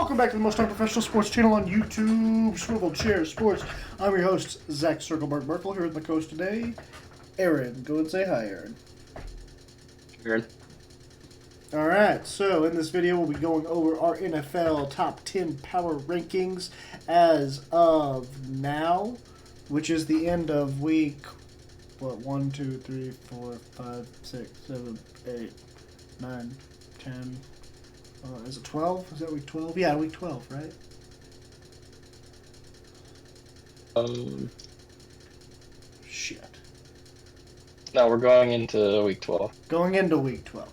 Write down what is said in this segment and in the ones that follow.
welcome back to the most unprofessional sports channel on YouTube, Swivel Chair Sports. I'm your host, Zach Circlebark Merkel, here with my co-host today, Aaron. Go and say hi, Aaron. Aaron. Alright, so in this video we'll be going over our NFL Top 10 Power Rankings as of now, which is the end of week, 1, 2, 3, 4, 5, 6, 7, 8, 9, 10... is it 12? Is that week 12? Yeah, week 12, right? Shit. No, we're going into week 12. Going into week 12.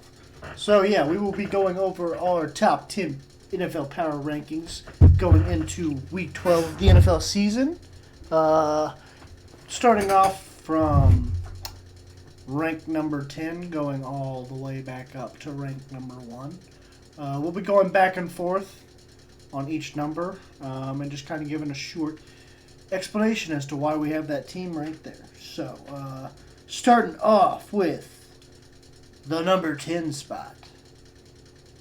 So, yeah, we will be going over our top 10 NFL power rankings going into week 12 of the NFL season. Starting off from rank number 10, going all the way back up to rank number 1. We'll be going back and forth on each number and just kind of giving a short explanation as to why we have that team right there. So, starting off with the number 10 spot.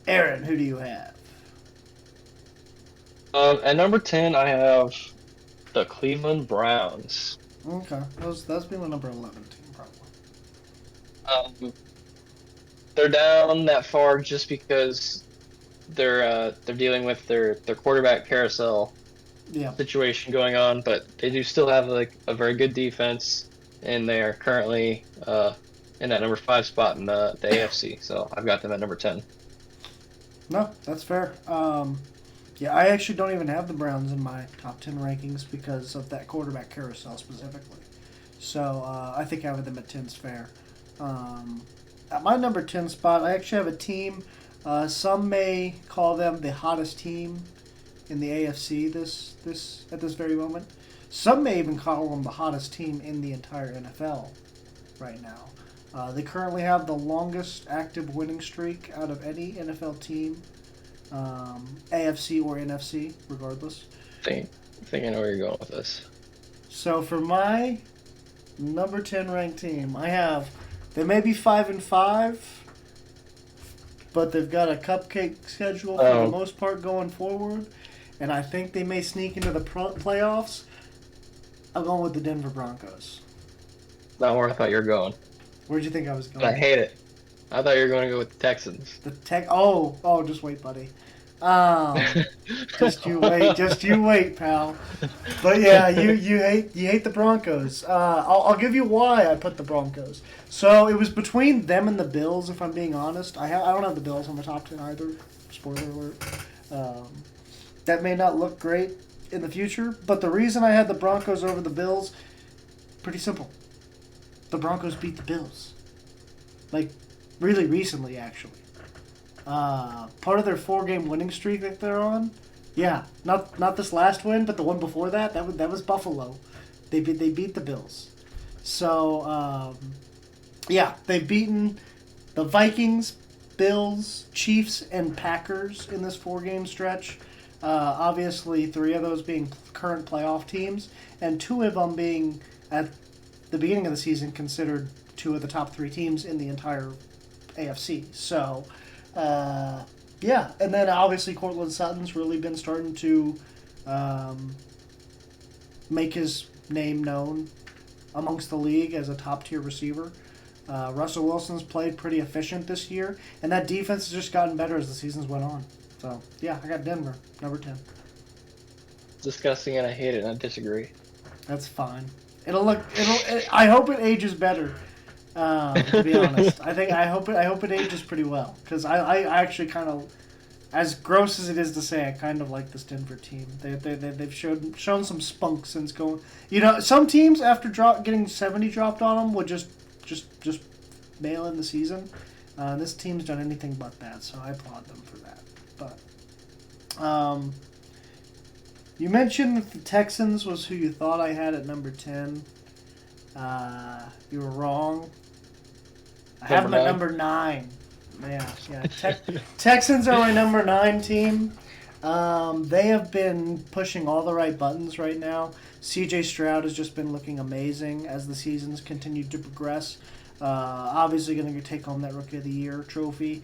Aaron, who do you have? At number 10, I have the Cleveland Browns. Okay, that's been the number 11 team, probably. They're down that far just because they're dealing with their quarterback carousel situation going on, but they do still have like a very good defense, and they are currently in that number 5 spot in the AFC. So I've got them at number 10. No, that's fair. Yeah, I actually don't even have the Browns in my top 10 rankings because of that quarterback carousel specifically. So I think having them at 10 is fair. At my number 10 spot, I actually have a team. Some may call them the hottest team in the AFC at this very moment. Some may even call them the hottest team in the entire NFL right now. They currently have the longest active winning streak out of any NFL team, AFC or NFC, regardless. I think I know where you're going with this. So for my number 10 ranked team, I have, they may be 5-5, but they've got a cupcake schedule for the most part going forward, and I think they may sneak into the playoffs. I'm going with the Denver Broncos. Not where I thought you were going. Where'd you think I was going? I hate it. I thought you were going to go with the Texans. Oh, just wait, buddy. Just you wait, pal. But yeah, you hate the Broncos. I'll give you why I put the Broncos. So it was between them and the Bills, if I'm being honest. I don't have the Bills on the top 10 either. Spoiler alert. That may not look great in the future, but the reason I had the Broncos over the Bills, pretty simple. The Broncos beat the Bills. Like, really recently, actually. Part of their 4-game winning streak that they're on. Yeah, not this last win, but the one before that. That was Buffalo. They beat the Bills. So yeah, they've beaten the Vikings, Bills, Chiefs, and Packers in this 4-game stretch. Obviously, 3 of those being current playoff teams, and 2 of them being at the beginning of the season considered 2 of the top 3 teams in the entire AFC. So. Yeah, and then obviously Cortland Sutton's really been starting to make his name known amongst the league as a top-tier receiver. Russell Wilson's played pretty efficient this year, and that defense has just gotten better as the seasons went on. So, yeah, I got Denver, number 10. Disgusting, and I hate it, and I disagree. That's fine. I hope it ages better. To be honest, I hope it ages pretty well, because I actually kind of, as gross as it is to say, I kind of like this Denver team. They've shown some spunk since going. You know, some teams after getting 70 dropped on them would just mail in the season. This team's done anything but that, so I applaud them for that. But you mentioned that the Texans was who you thought I had at number 10. You were wrong. I have them at number 9. Yeah. Texans are my number 9 team. They have been pushing all the right buttons right now. C.J. Stroud has just been looking amazing as the seasons continued to progress. Obviously going to take home that Rookie of the Year trophy.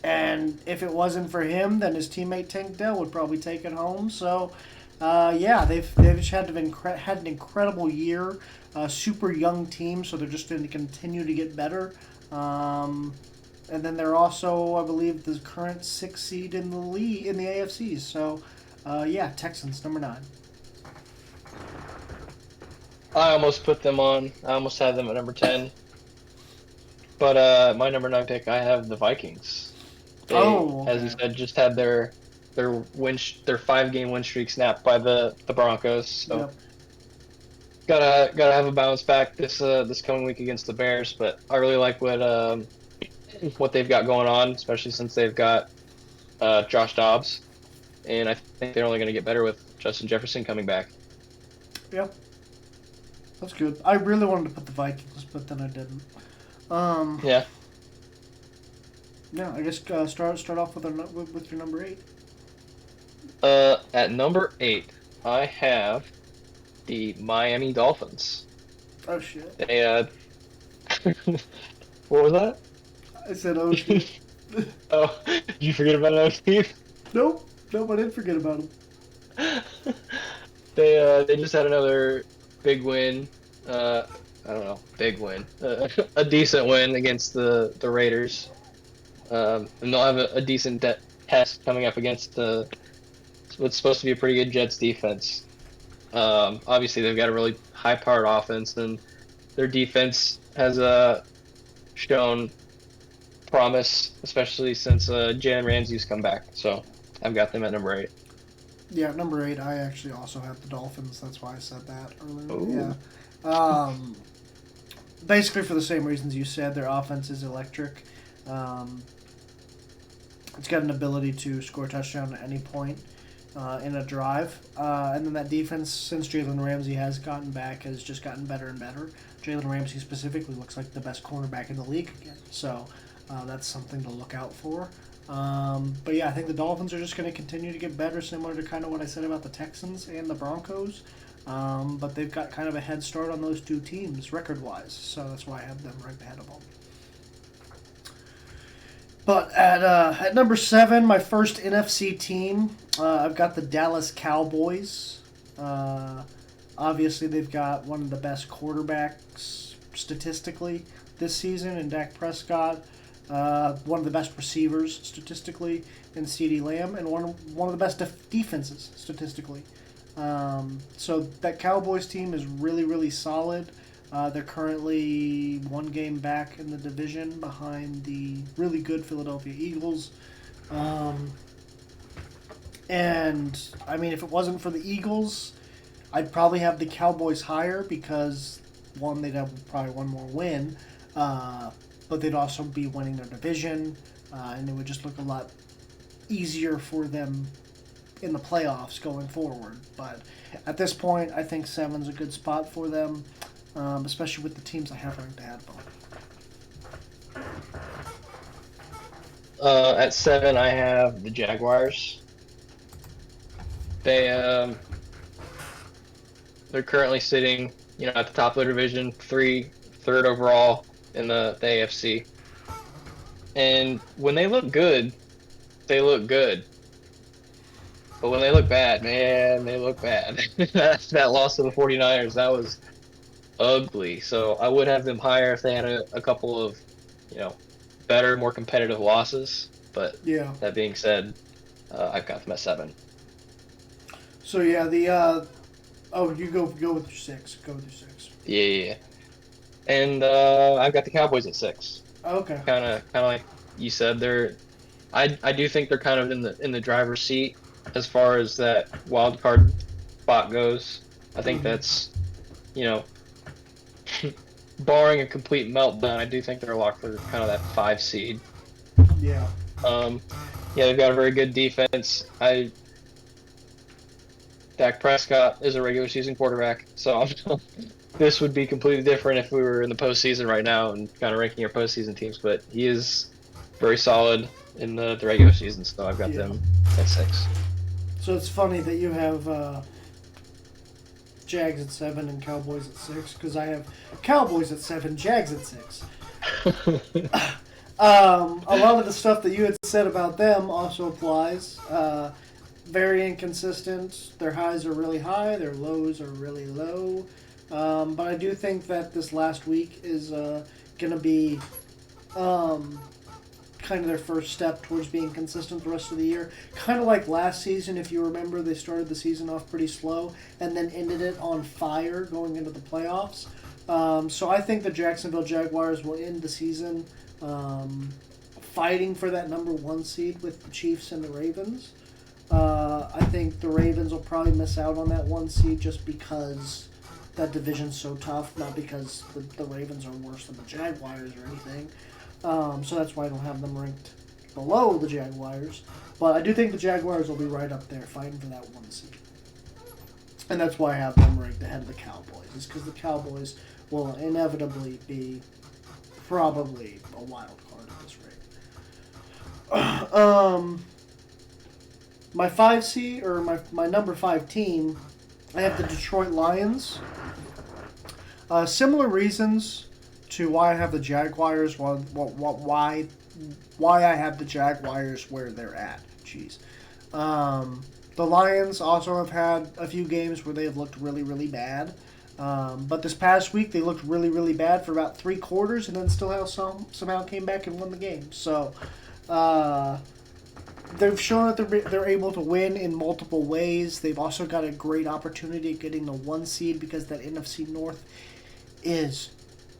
And if it wasn't for him, then his teammate Tank Dell would probably take it home. So, yeah, they've just had an incredible year. Super young team, so they're just going to continue to get better. And then they're also, I believe, the current 6th seed in the league in the AFC. So, yeah, Texans number 9. I almost put them on. I almost had them at number 10. But my number 9 pick, I have the Vikings. They, okay. As you said, just had their 5-game win streak snapped by the Broncos. So Yep. gotta have a bounce back this coming week against the Bears. But I really like what they've got going on, especially since they've got Josh Dobbs, and I think they're only going to get better with Justin Jefferson coming back. Yeah, that's good. I really wanted to put the Vikings, but then I didn't. Yeah. Yeah, I guess start off with your number 8. At number 8, I have the Miami Dolphins. Oh shit! They what was that? I said oh shit. Oh, did you forget about OT? Nope, I didn't forget about them. They just had another big win. I don't know, big win. A decent win against the Raiders. And they'll have a decent test coming up against what's supposed to be a pretty good Jets defense. Obviously, they've got a really high-powered offense, and their defense has shown promise, especially since Jalen Ramsey's come back. So I've got them at number 8. Yeah, number 8. I actually also have the Dolphins. That's why I said that earlier. Ooh. Yeah. Basically for the same reasons you said. Their offense is electric. It's got an ability to score a touchdown at any point in a drive. And then that defense, since Jalen Ramsey has gotten back, has just gotten better and better. Jalen Ramsey specifically looks like the best cornerback in the league again. So that's something to look out for. But yeah, I think the Dolphins are just going to continue to get better, similar to kind of what I said about the Texans and the Broncos. But they've got kind of a head start on those two teams record-wise. So that's why I have them right ahead of them. But at number 7, my first NFC team, I've got the Dallas Cowboys. Obviously, they've got one of the best quarterbacks statistically this season in Dak Prescott. One of the best receivers statistically in CeeDee Lamb, and one of the best defenses statistically. So that Cowboys team is really, really solid. They're currently 1 game back in the division behind the really good Philadelphia Eagles. And, I mean, if it wasn't for the Eagles, I'd probably have the Cowboys higher because, one, they'd have probably one more win, but they'd also be winning their division, and it would just look a lot easier for them in the playoffs going forward. But at this point, I think 7's a good spot for them. Especially with the teams I have ranked ahead of them. At 7, I have the Jaguars. They're currently sitting, at the top of their division, third overall in the AFC. And when they look good, they look good. But when they look bad, man, they look bad. That loss to the 49ers, that was ugly. So I would have them higher if they had a couple of, better, more competitive losses. But yeah. That being said, I've got them at 7. So yeah, you go with your 6. Go with your 6. Yeah. And I've got the Cowboys at 6. Okay. Kind of like you said, I do think they're kind of in the driver's seat as far as that wild card spot goes. I think that's, barring a complete meltdown, I do think they're locked for kind of that 5 seed. Yeah. They've got a very good defense. Dak Prescott is a regular season quarterback, so this would be completely different if we were in the postseason right now and kind of ranking our postseason teams. But he is very solid in the regular season, so I've got them at 6. So it's funny that you have Jags at 7 and Cowboys at 6, because I have Cowboys at 7, Jags at 6. A lot of the stuff that you had said about them also applies. Very inconsistent. Their highs are really high. Their lows are really low. But I do think that this last week is going to be kind of their first step towards being consistent the rest of the year. Kind of like last season, if you remember, they started the season off pretty slow and then ended it on fire going into the playoffs. So I think the Jacksonville Jaguars will end the season fighting for that number 1 seed with the Chiefs and the Ravens. I think the Ravens will probably miss out on that 1 seed just because that division's so tough, not because the Ravens are worse than the Jaguars or anything. So that's why I don't have them ranked below the Jaguars. But I do think the Jaguars will be right up there fighting for that 1 seed. And that's why I have them ranked ahead of the Cowboys, is because the Cowboys will inevitably be probably a wild card at this rate. My 5 seed, or my number 5 team, I have the Detroit Lions. Similar reasons to why I have the Jaguars, why I have the Jaguars where they're at. Jeez. The Lions also have had a few games where they have looked really, really bad. But this past week, they looked really, really bad for about 3 quarters and then still somehow came back and won the game. So, they've shown that they're able to win in multiple ways. They've also got a great opportunity at getting the 1 seed because that NFC North is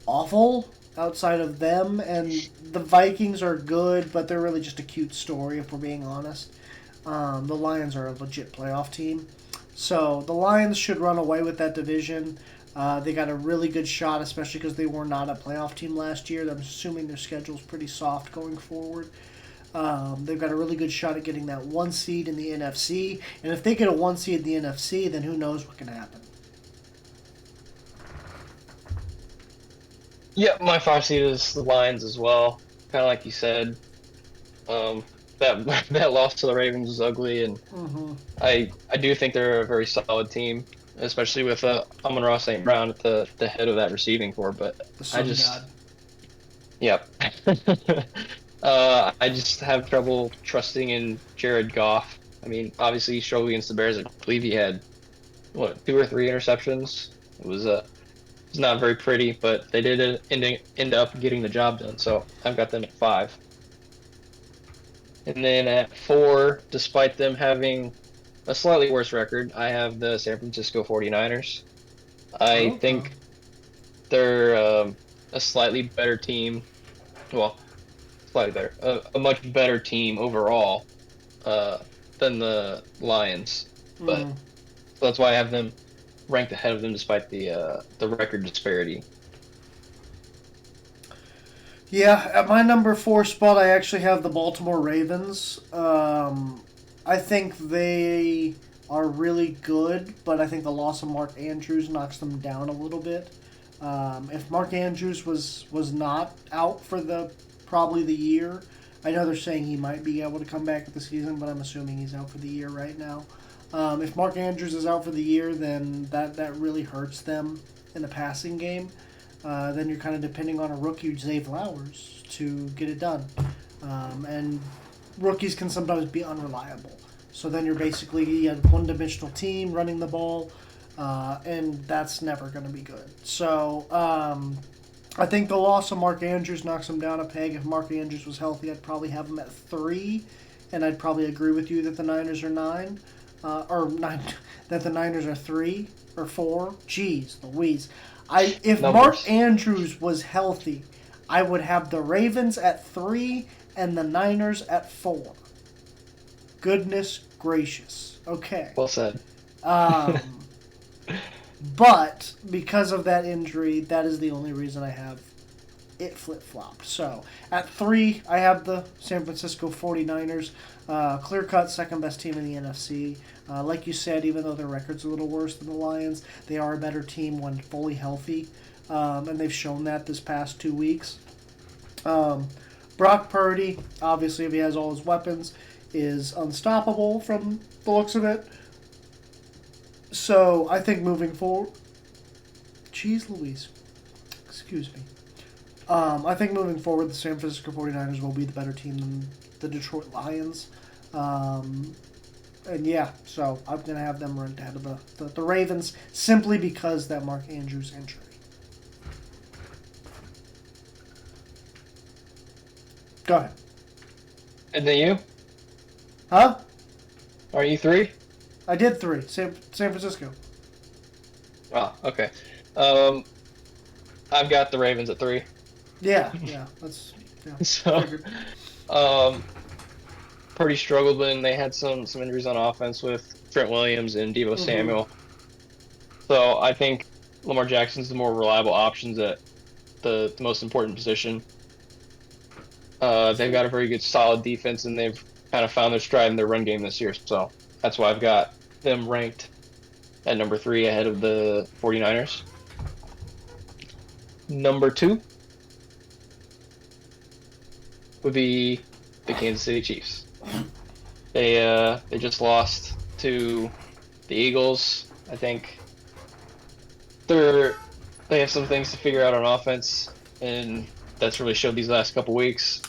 awful outside of them. And the Vikings are good, but they're really just a cute story if we're being honest. The Lions are a legit playoff team. So the Lions should run away with that division. They got a really good shot, especially because they were not a playoff team last year. I'm assuming their schedule's pretty soft going forward. They've got a really good shot at getting that 1 seed in the NFC. And if they get a 1 seed in the NFC, then who knows what can happen. Yeah, my 5 seed is the Lions as well. Kind of like you said. That loss to the Ravens was ugly, and I do think they're a very solid team, especially with Amon-Ra St. Brown at the head of that receiving corps. But I just, yep, I just have trouble trusting in Jared Goff. I mean, obviously he struggled against the Bears. I believe he had 2 or 3 interceptions. It was not very pretty, but they did end up getting the job done. So I've got them at 5. And then at 4, despite them having a slightly worse record, I have the San Francisco 49ers. I think they're a slightly better team. Well, slightly better. A much better team overall than the Lions. But so that's why I have them ranked ahead of them despite the record disparity. Yeah, at my number 4 spot, I actually have the Baltimore Ravens. I think they are really good, but I think the loss of Mark Andrews knocks them down a little bit. If Mark Andrews was not out for probably the year, I know they're saying he might be able to come back at the season, but I'm assuming he's out for the year right now. If Mark Andrews is out for the year, then that really hurts them in the passing game. Then you're kind of depending on a rookie, Zay Flowers, to get it done. And rookies can sometimes be unreliable. So then you're basically a one-dimensional team running the ball, and that's never going to be good. So I think the loss of Mark Andrews knocks him down a peg. If Mark Andrews was healthy, I'd probably have him at 3, and I'd probably agree with you that the Niners are 9. Or 9, that the Niners are 3 or 4. Jeez Louise. If Mark Andrews was healthy, I would have the Ravens at 3 and the Niners at 4. Goodness gracious. Okay. Well said. But because of that injury, that is the only reason I have it flip-flopped. So at 3, I have the San Francisco 49ers. Clear-cut second-best team in the NFC. Like you said, even though their record's a little worse than the Lions, they are a better team when fully healthy. And they've shown that this past 2 weeks. Brock Purdy, obviously, if he has all his weapons, is unstoppable from the looks of it. So I think moving forward... Jeez Louise. Excuse me. I think moving forward, the San Francisco 49ers will be the better team than the Detroit Lions. And yeah, so I'm going to have them ranked ahead of the Ravens simply because that Mark Andrews injury. Go ahead. And then you? Huh? Are you 3? I did 3. San Francisco. Oh, okay. I've got the Ravens at 3. Yeah. That's So, figured. Purdy struggled when they had some injuries on offense with Trent Williams and Deebo Samuel. So I think Lamar Jackson's the more reliable options at the most important position. They've got a very good, solid defense, and they've kind of found their stride in their run game this year. So that's why I've got them ranked at number 3 ahead of the 49ers. Number 2 would be the Kansas City Chiefs. They just lost to the Eagles. I think they have some things to figure out on offense, and that's really showed these last couple weeks.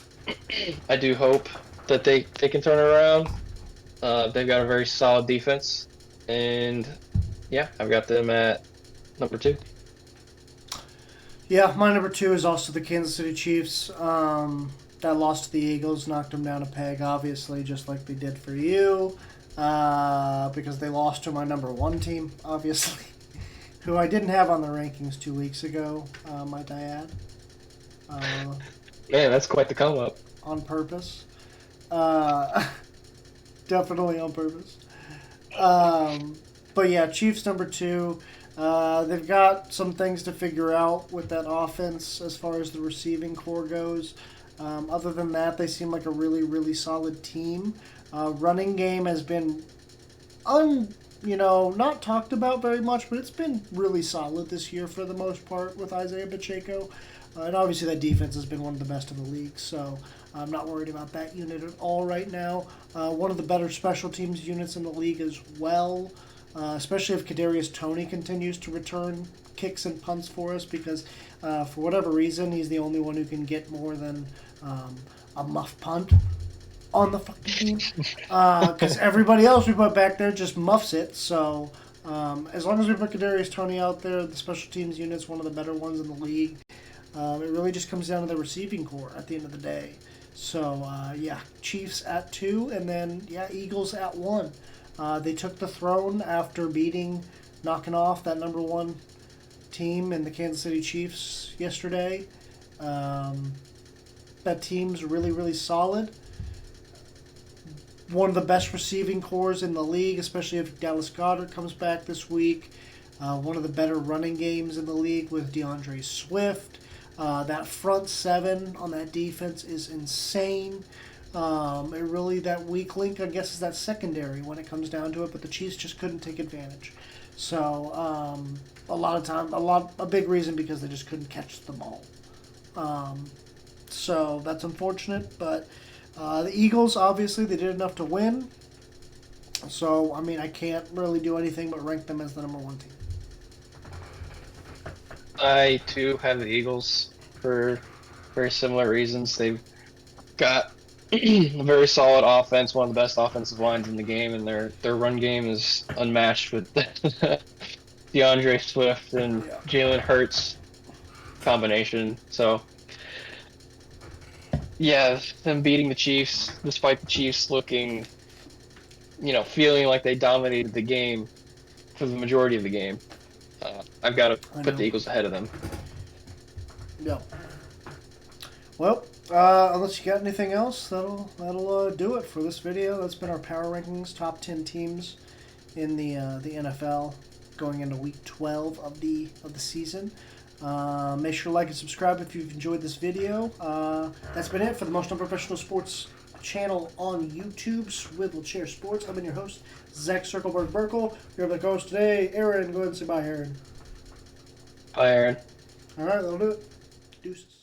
I do hope that they can turn it around. They've got a very solid defense, and yeah, I've got them at number 2. Yeah, my number 2 is also the Kansas City Chiefs. That loss to the Eagles knocked them down a peg, obviously, just like they did for you, because they lost to my number 1 team, obviously, who I didn't have on the rankings 2 weeks ago, might I add. Man, that's quite the come up. On purpose. Definitely on purpose. But yeah, Chiefs number 2. They've got some things to figure out with that offense as far as the receiving core goes. Other than that, they seem like a really, really solid team. Running game has been not talked about very much, but it's been really solid this year for the most part with Isaiah Pacheco. And obviously that defense has been one of the best in the league, so I'm not worried about that unit at all right now. One of the better special teams units in the league as well, especially if Kadarius Toney continues to return kicks and punts for us, because for whatever reason, he's the only one who can get more than a muff punt on the fucking team. Because everybody else we put back there just muffs it, so as long as we put Kadarius Toney out there, the special teams unit's one of the better ones in the league. It really just comes down to the receiving core at the end of the day. So, yeah, Chiefs at 2, and then, yeah, Eagles at 1. They took the throne after knocking off that number 1 team in the Kansas City Chiefs yesterday. That team's really, really solid. One of the best receiving cores in the league, especially if Dallas Goedert comes back this week. One of the better running games in the league with DeAndre Swift. That front 7 on that defense is insane. That weak link, I guess, is that secondary when it comes down to it, but the Chiefs just couldn't take advantage. So, a big reason because they just couldn't catch the ball. So that's unfortunate, but the Eagles, obviously, they did enough to win. So, I mean, I can't really do anything but rank them as the number 1 team. I, too, have the Eagles for very similar reasons. They've got a very solid offense, one of the best offensive lines in the game, and their run game is unmatched with DeAndre Swift and Jalen Hurts combination. So, yeah, them beating the Chiefs, despite the Chiefs looking, feeling like they dominated the game for the majority of the game. I've got to put the Eagles ahead of them. Yeah. Well, unless you got anything else, that'll do it for this video. That's been our power rankings, top 10 teams in the NFL going into week 12 of the season. Make sure to like and subscribe if you've enjoyed this video. That's been it for the most unprofessional sports channel on YouTube, Swivel Chair Sports. I've been your host, Zach Circleberg Burkle. You're the co-host today, Aaron. Go ahead and say bye, Aaron. Bye, Aaron. All right, that'll do it. Deuces.